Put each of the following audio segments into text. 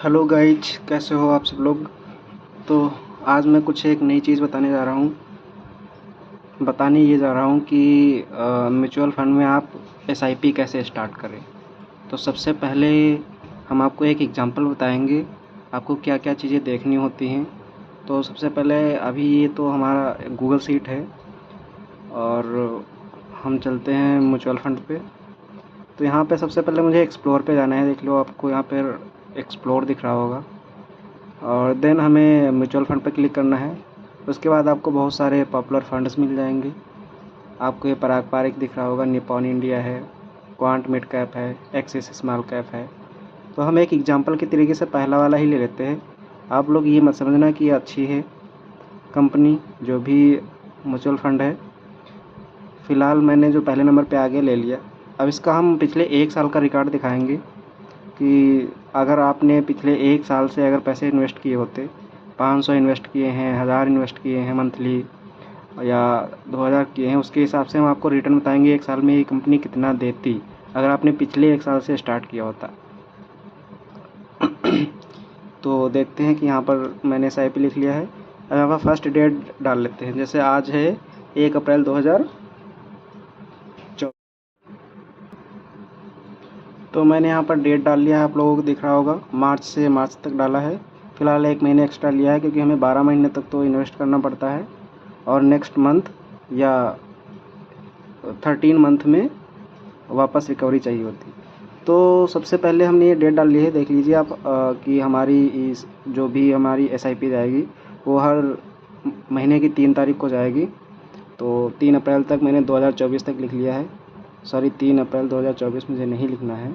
Hello guys, कैसे हो आप सब लोग। तो आज मैं कुछ एक नई चीज़ बताने ये जा रहा हूँ कि म्यूचुअल फंड में आप एसआईपी कैसे स्टार्ट करें। तो सबसे पहले हम आपको एक एग्जांपल बताएंगे, आपको क्या क्या चीज़ें देखनी होती हैं। तो सबसे पहले अभी ये तो हमारा गूगल शीट है और हम चलते हैं म्यूचुअल फंड पे। तो यहाँ पे सबसे पहले मुझे एक्सप्लोर पे जाना है। देख लो, आपको यहाँ पर एक्सप्लोर दिख रहा होगा और देन हमें म्यूचुअल फंड पर क्लिक करना है। उसके बाद आपको बहुत सारे पॉपुलर फंड्स मिल जाएंगे। आपको ये पारंपरिक दिख रहा होगा, निपॉन इंडिया है, क्वांट मिड कैप है, एक्सिस स्मॉल कैप है। तो हम एक एग्जांपल के तरीके से पहला वाला ही ले लेते हैं। आप लोग ये मत समझना कि ये अच्छी है कंपनी, जो भी म्यूचुअल फंड है। फ़िलहाल मैंने जो पहले नंबर पे आगे ले लिया। अब इसका हम पिछले 1 साल का रिकॉर्ड दिखाएंगे कि अगर आपने पिछले 1 साल से अगर पैसे इन्वेस्ट किए होते, 500 इन्वेस्ट किए हैं, 1000 इन्वेस्ट किए हैं मंथली, या 2000 किए हैं, उसके हिसाब से हम आपको रिटर्न बताएंगे 1 साल में ये कंपनी कितना देती अगर आपने पिछले 1 साल से स्टार्ट किया होता। तो देखते हैं कि यहाँ पर मैंने SIP लिख लिया है। अब यहाँ पर फर्स्ट डेट डाल लेते हैं। जैसे आज है 1 अप्रैल 2024। तो मैंने यहाँ पर डेट डाल लिया है, आप लोगों को दिख रहा होगा, मार्च से मार्च तक डाला है। फ़िलहाल 1 महीने एक्स्ट्रा लिया है क्योंकि हमें 12 महीने तक तो इन्वेस्ट करना पड़ता है और नेक्स्ट मंथ या 13 मंथ में वापस रिकवरी चाहिए होती। तो सबसे पहले हमने ये डेट डाल ली है, देख लीजिए आप कि हमारी इस जो भी हमारी SIP जाएगी वो हर महीने की 3 तारीख को जाएगी। तो 3 अप्रैल तक मैंने 2024 तक लिख लिया है। सॉरी, 3 अप्रैल 2024 मुझे नहीं लिखना है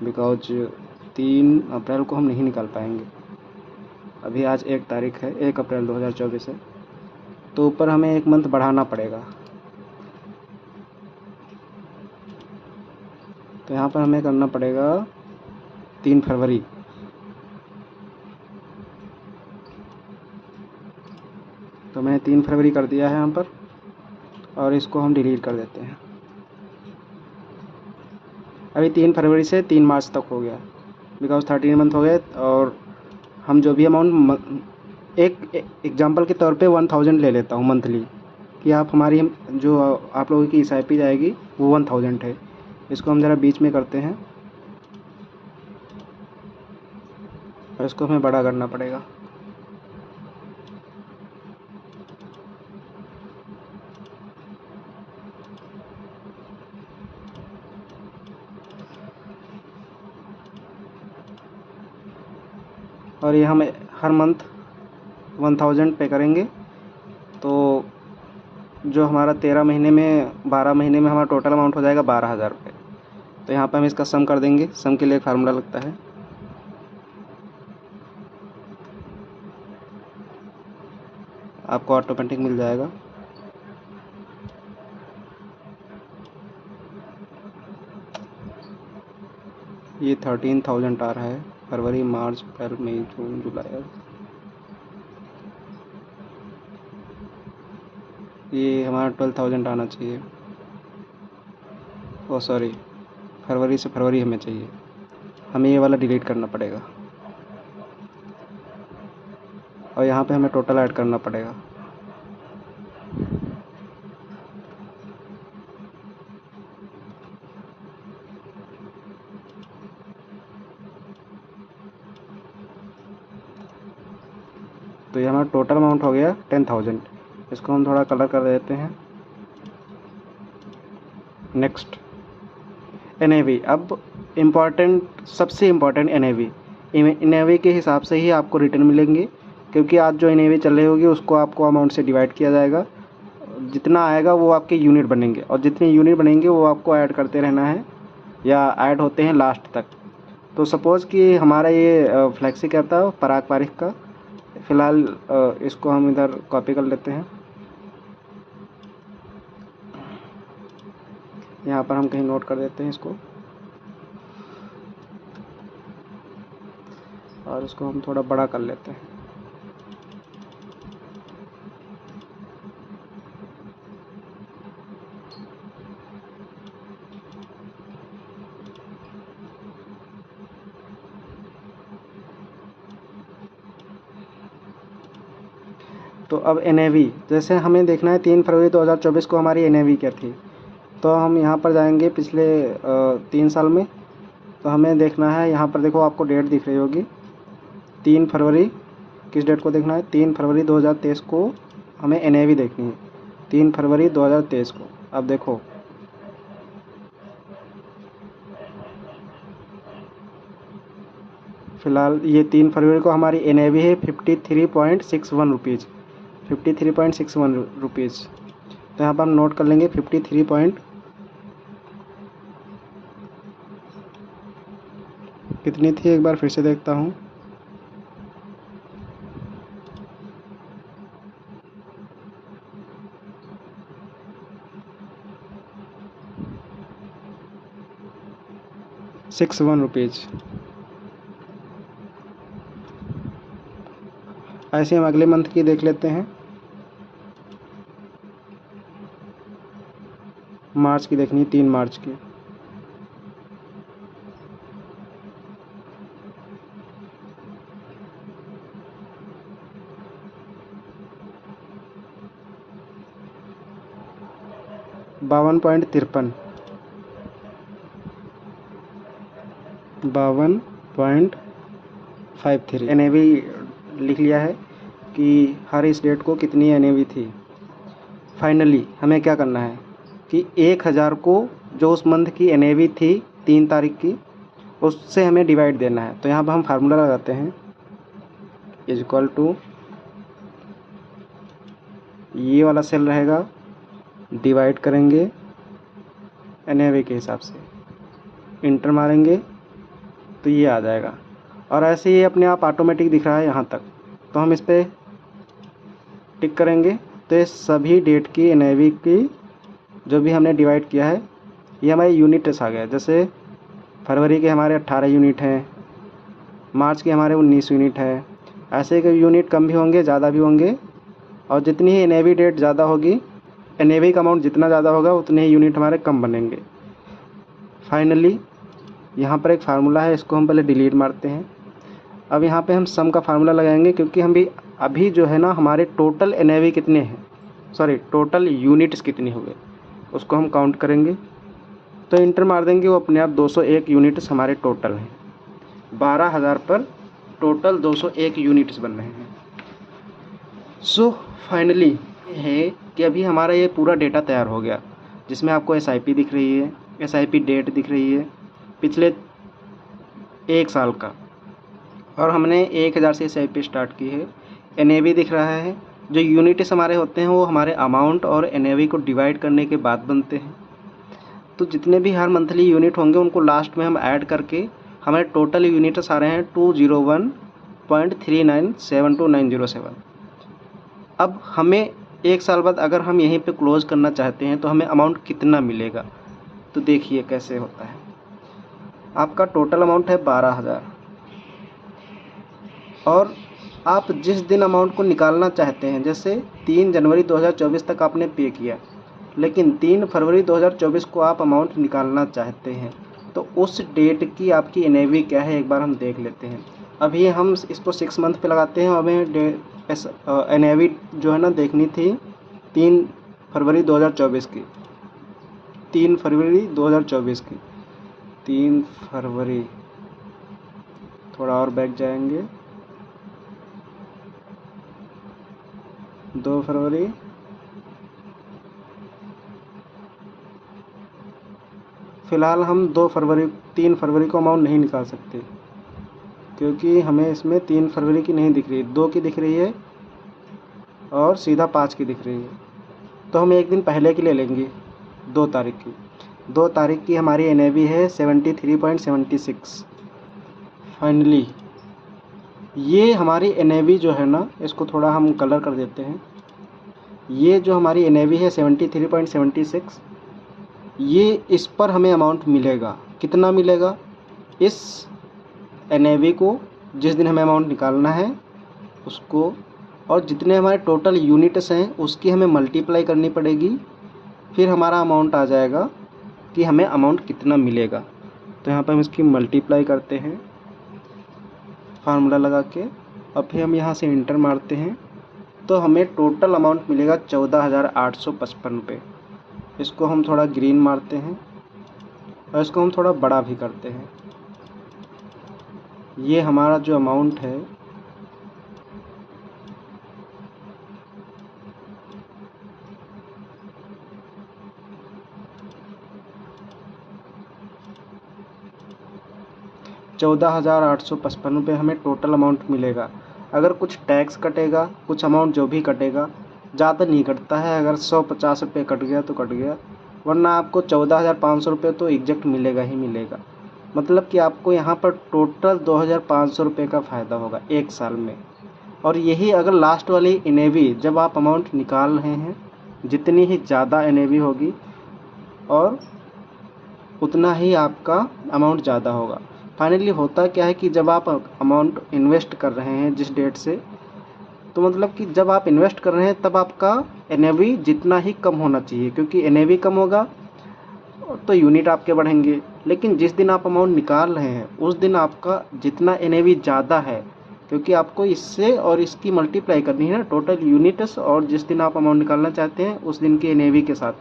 बिकॉज 3 अप्रैल को हम नहीं निकाल पाएंगे। अभी आज 1 तारीख है, 1 अप्रैल 2024 है। तो ऊपर हमें 1 मंथ बढ़ाना पड़ेगा। तो यहाँ पर हमें करना पड़ेगा 3 फरवरी। तो मैंने 3 फरवरी कर दिया है यहाँ पर और इसको हम डिलीट कर देते हैं। अभी 3 फरवरी से 3 मार्च तक हो गया बिकॉज 13 मंथ हो गए। और हम जो भी अमाउंट, एक एग्जांपल के तौर पे 1000 ले लेता हूँ मंथली, कि आप हमारी जो आप लोगों की SIP जाएगी वो 1000 है। इसको हम ज़रा बीच में करते हैं और इसको हमें बड़ा करना पड़ेगा। और ये हम हर मंथ 1000 पे करेंगे। तो जो हमारा 13 महीने में 12 महीने में हमारा टोटल अमाउंट हो जाएगा 12,000 रुपये। तो यहाँ पे हम इसका सम कर देंगे। सम के लिए एक फार्मूला लगता है, आपको ऑटोमेटिक मिल जाएगा। ये 13,000 आ रहा है। फरवरी, मार्च, अप्रैल, मई, जून, जुलाई, ये हमारा 12,000 आना चाहिए। ओ सॉरी, फरवरी से फरवरी हमें चाहिए। हमें ये वाला डिलीट करना पड़ेगा और यहाँ पे हमें टोटल ऐड करना पड़ेगा। तो ये हमारा टोटल अमाउंट हो गया 10,000। इसको हम थोड़ा कलर कर देते हैं। Next, NAV। अब सबसे इम्पॉर्टेंट NAV के हिसाब से ही आपको रिटर्न मिलेंगे, क्योंकि आज जो NAV चल रही होगी उसको आपको अमाउंट से डिवाइड किया जाएगा। जितना आएगा वो आपके यूनिट बनेंगे और जितने यूनिट बनेंगे वो आपको ऐड करते रहना है या ऐड होते हैं लास्ट तक। तो सपोज़ कि हमारा ये फ्लेक्सी कैप था पराग पारिख का। फ़िलहाल इसको हम इधर कॉपी कर लेते हैं। यहाँ पर हम कहीं नोट कर देते हैं इसको और इसको हम थोड़ा बड़ा कर लेते हैं। तो अब NAV जैसे हमें देखना है 3 फरवरी 2024 को हमारी NAV क्या थी। तो हम यहाँ पर जाएंगे पिछले 3 साल में। तो हमें देखना है, यहाँ पर देखो आपको डेट दिख रही होगी 3 फरवरी। किस डेट को देखना है? 3 फरवरी 2023 को हमें NAV देखनी है, 3 फरवरी 2023 को। अब देखो फ़िलहाल ये 3 फरवरी को हमारी NAV है 53.61 रुपीज़, 53.61 रुपीज़। तो यहाँ पर हम नोट कर लेंगे 53 पॉइंट कितनी थी, एक बार फिर से देखता हूँ। ₹61। ऐसे हम अगले मंथ की देख लेते हैं। मार्च की देखनी है, 3 मार्च की। ₹52.53 52.53 NAV लिख लिया है कि हर इस डेट को कितनी NAV थी। फाइनली हमें क्या करना है कि 1000 को जो उस मंथ की NAV थी 3 तारीख की, उससे हमें डिवाइड देना है। तो यहाँ पर हम फार्मूला लगाते हैं, इज इक्वल टू ये वाला सेल रहेगा, डिवाइड करेंगे NAV के हिसाब से, इंटर मारेंगे तो ये आ जाएगा। और ऐसे ही अपने आप ऑटोमेटिक दिख रहा है यहाँ तक। तो हम इस पर टिक करेंगे तो ये सभी डेट की NAV की जो भी हमने डिवाइड किया है ये हमारे यूनिट्स आ गया। जैसे फरवरी के हमारे 18 यूनिट हैं, मार्च के हमारे 19 यूनिट है। ऐसे के यूनिट कम भी होंगे, ज़्यादा भी होंगे, और जितनी ही NAV डेट ज़्यादा होगी, NAV का अमाउंट जितना ज़्यादा होगा उतने ही यूनिट हमारे कम बनेंगे। फाइनली यहाँ पर एक फार्मूला है, इसको हम पहले डिलीट मारते हैं। अब यहाँ पे हम सम का फार्मूला लगाएंगे, क्योंकि हम भी अभी जो है ना हमारे टोटल NAV कितने हैं, सॉरी टोटल यूनिट्स कितने हुए उसको हम काउंट करेंगे। तो इंटर मार देंगे, वो अपने आप 201 यूनिट्स हमारे टोटल हैं। 12,000 पर टोटल 201 यूनिट्स बन रहे हैं। सो फाइनली है कि अभी हमारा ये पूरा डेटा तैयार हो गया, जिसमें आपको SIP दिख रही है, SIP डेट दिख रही है पिछले 1 साल का, और हमने 1000 से SIP स्टार्ट की है। NAV दिख रहा है। जो यूनिट्स हमारे होते हैं वो हमारे अमाउंट और NAV को डिवाइड करने के बाद बनते हैं। तो जितने भी हर मंथली यूनिट होंगे उनको लास्ट में हम ऐड करके हमारे टोटल यूनिट्स आ रहे हैं 201.39729007। अब हमें 1 साल बाद अगर हम यहीं पे क्लोज करना चाहते हैं तो हमें अमाउंट कितना मिलेगा, तो देखिए कैसे होता है। आपका टोटल अमाउंट है 12,000, और आप जिस दिन अमाउंट को निकालना चाहते हैं, जैसे 3 जनवरी 2024 तक आपने पे किया, लेकिन 3 फरवरी 2024 को आप अमाउंट निकालना चाहते हैं, तो उस डेट की आपकी NAV क्या है एक बार हम देख लेते हैं। अभी हम इसको 6 मंथ पे लगाते हैं। हमें NAV जो है ना देखनी थी 3 फरवरी 2024 की, 3 फरवरी 2024 की, 3 फरवरी, थोड़ा और बैक जाएंगे, 2 फरवरी, फ़िलहाल हम 3 फरवरी को अमाउंट नहीं निकाल सकते, क्योंकि हमें इसमें 3 फरवरी की नहीं दिख रही है, 2 की दिख रही है और सीधा 5 की दिख रही है। तो हम एक दिन पहले की ले लेंगे, 2 तारीख की। 2 तारीख की हमारी NAV है 73.76। फाइनली ये हमारी NAV जो है ना, इसको थोड़ा हम कलर कर देते हैं। ये जो हमारी NAV है 73.76, ये इस पर हमें अमाउंट मिलेगा। कितना मिलेगा? इस NAV को जिस दिन हमें अमाउंट निकालना है उसको, और जितने हमारे टोटल यूनिट्स हैं उसकी हमें मल्टीप्लाई करनी पड़ेगी, फिर हमारा अमाउंट आ जाएगा कि हमें अमाउंट कितना मिलेगा। तो यहाँ पर हम इसकी मल्टीप्लाई करते हैं फार्मूला लगा के, और फिर हम यहाँ से इंटर मारते हैं तो हमें टोटल अमाउंट मिलेगा 14,855 रुपये। इसको हम थोड़ा ग्रीन मारते हैं और इसको हम थोड़ा बड़ा भी करते हैं। ये हमारा जो अमाउंट है ₹14,855 हमें टोटल अमाउंट मिलेगा। अगर कुछ टैक्स कटेगा, कुछ अमाउंट जो भी कटेगा, ज़्यादा नहीं कटता है। अगर 150 रुपये कट गया तो कट गया, वरना आपको 14,500 रुपये तो एग्जैक्ट मिलेगा ही मिलेगा। मतलब कि आपको यहाँ पर टोटल 2,500 रुपये का फ़ायदा होगा एक साल में। और यही अगर लास्ट वाली NAV जब आप अमाउंट निकाल रहे हैं, जितनी ही ज़्यादा NAV होगी और उतना ही आपका अमाउंट ज़्यादा होगा। फाइनली होता क्या है कि जब आप अमाउंट इन्वेस्ट कर रहे हैं जिस डेट से, तो मतलब कि जब आप इन्वेस्ट कर रहे हैं तब आपका NAV जितना ही कम होना चाहिए, क्योंकि NAV कम होगा तो यूनिट आपके बढ़ेंगे। लेकिन जिस दिन आप अमाउंट निकाल रहे हैं उस दिन आपका जितना NAV ज़्यादा है, क्योंकि आपको इससे और इसकी मल्टीप्लाई करनी है ना टोटल यूनिट्स, और जिस दिन आप अमाउंट निकालना चाहते हैं उस दिन के NAV के साथ,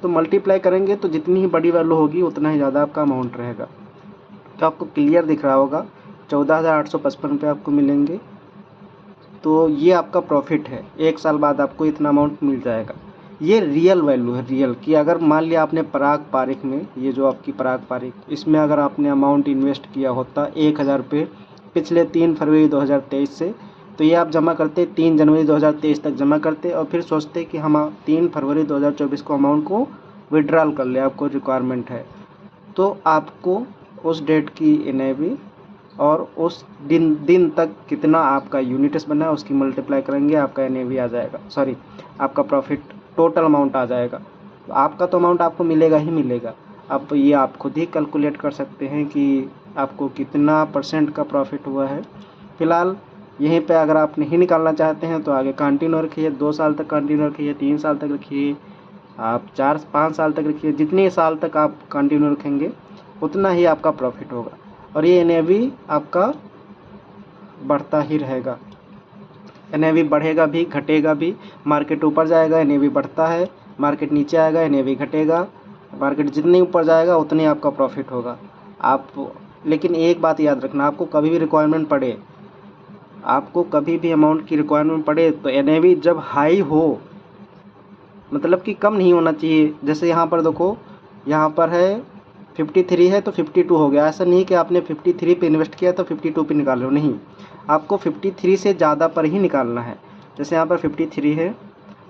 तो मल्टीप्लाई करेंगे तो जितनी ही बड़ी वैल्यू होगी उतना ही ज़्यादा आपका अमाउंट रहेगा। तो आपको क्लियर दिख रहा होगा 14,855 रुपये आपको मिलेंगे। तो ये आपका प्रॉफिट है, एक साल बाद आपको इतना अमाउंट मिल जाएगा। ये रियल वैल्यू है, रियल कि अगर मान लिया आपने पराग पारिख में, ये जो आपकी पराग पारिख, इसमें अगर आपने अमाउंट इन्वेस्ट किया होता 1,000 रुपये पिछले 3 फरवरी 2023 से, तो ये आप जमा करते 3 जनवरी 2023 तक जमा करते और फिर सोचते कि हम 3 फरवरी 2024 को अमाउंट को विड्रॉल कर ले, आपको रिक्वायरमेंट है, तो आपको उस डेट की NAV और उस दिन तक कितना आपका यूनिट्स बना है उसकी मल्टीप्लाई करेंगे, आपका NAV आ जाएगा, सॉरी आपका प्रॉफिट टोटल अमाउंट आ जाएगा। तो आपका तो अमाउंट आपको मिलेगा ही मिलेगा। अब ये आप खुद ही कैलकुलेट कर सकते हैं कि आपको कितना % का प्रॉफिट हुआ है। फ़िलहाल यहीं पे अगर आप नहीं निकालना चाहते हैं तो आगे कंटिन्यू रखिए, 2 साल तक कंटिन्यू रखिए, 3 साल तक रखिए, आप 4-5 साल तक रखिए। जितने साल तक आप कंटिन्यू रखेंगे उतना ही आपका प्रॉफिट होगा और ये NAV आपका बढ़ता ही रहेगा। NAV बढ़ेगा भी घटेगा भी, मार्केट ऊपर जाएगा NAV बढ़ता है, मार्केट नीचे आएगा NAV घटेगा, मार्केट जितने ऊपर जाएगा उतने आपका प्रॉफिट होगा। आप लेकिन एक बात याद रखना, आपको कभी भी रिक्वायरमेंट पड़े, आपको कभी भी अमाउंट की रिक्वायरमेंट पड़े तो NAV जब हाई हो, मतलब कि कम नहीं होना चाहिए। जैसे यहाँ पर देखो, यहाँ पर है 53 है तो 52 हो गया। ऐसा नहीं कि आपने 53 पे इन्वेस्ट किया तो 52 पे निकाल रहे हो, नहीं, आपको 53 से ज़्यादा पर ही निकालना है। जैसे यहाँ पर 53 है,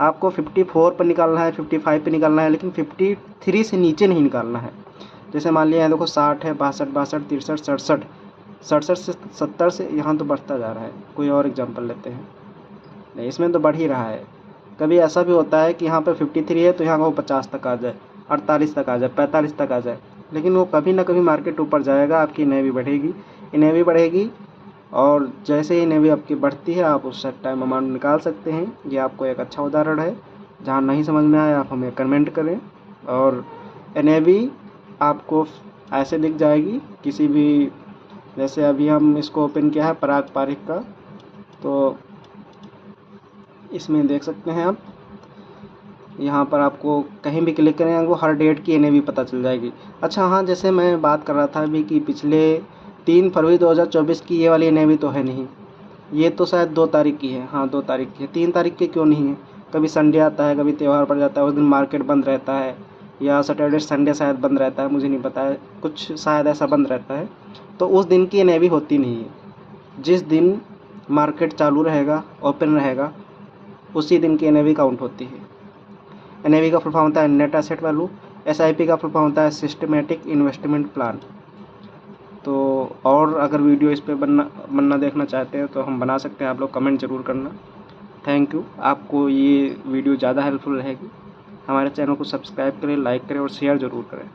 आपको 54 पर निकालना है, 55 पे निकालना है, लेकिन 53 से नीचे नहीं निकालना है। जैसे मान लिया देखो 60 है, 62, 63, 67, 67 से 70 से यहाँ तो बढ़ता जा रहा है। कोई और एग्जाम्पल लेते हैं, नहीं इसमें तो बढ़ ही रहा है। कभी ऐसा भी होता है कि यहाँ पर 53 है तो यहाँ वो 50 तक आ जाए, 48 तक आ जाए, 45 तक आ जाए, लेकिन वो कभी ना कभी मार्केट ऊपर जाएगा, आपकी NAV बढ़ेगी और जैसे ही NAV आपकी बढ़ती है आप उस टाइम अमाउंट निकाल सकते हैं। ये आपको एक अच्छा उदाहरण है। जहाँ नहीं समझ में आया आप हमें कमेंट करें। और NAV आपको ऐसे दिख जाएगी किसी भी, जैसे अभी हम इसको ओपन किया है पराग पारिख का, तो इसमें देख सकते हैं आप, यहाँ पर आपको कहीं भी क्लिक करें आपको हर डेट की NAV पता चल जाएगी। अच्छा हाँ, जैसे मैं बात कर रहा था अभी कि पिछले 3 फरवरी 2024 की ये वाली NAV तो है नहीं, ये तो शायद 2 तारीख की है। हाँ 2 तारीख की है, 3 तारीख की क्यों नहीं है? कभी संडे आता है, कभी त्यौहार पड़ जाता है, उस दिन मार्केट बंद रहता है, या सैटरडे संडे शायद बंद रहता है, मुझे नहीं पता है, कुछ शायद ऐसा बंद रहता है, तो उस दिन की NAV होती नहीं है। जिस दिन मार्केट चालू रहेगा, ओपन रहेगा, उसी दिन की NAV काउंट होती है। NAV का फुल फॉर्म होता है नेट एसेट वैल्यू, SIP का फुल फॉर्म होता है सिस्टमेटिक इन्वेस्टमेंट प्लान। तो और अगर वीडियो इस पे बनना देखना चाहते हैं तो हम बना सकते हैं, आप लोग कमेंट ज़रूर करना। Thank you. आपको ये वीडियो ज़्यादा हेल्पफुल रहेगी। हमारे चैनल को सब्सक्राइब करें, लाइक करें और शेयर ज़रूर करें।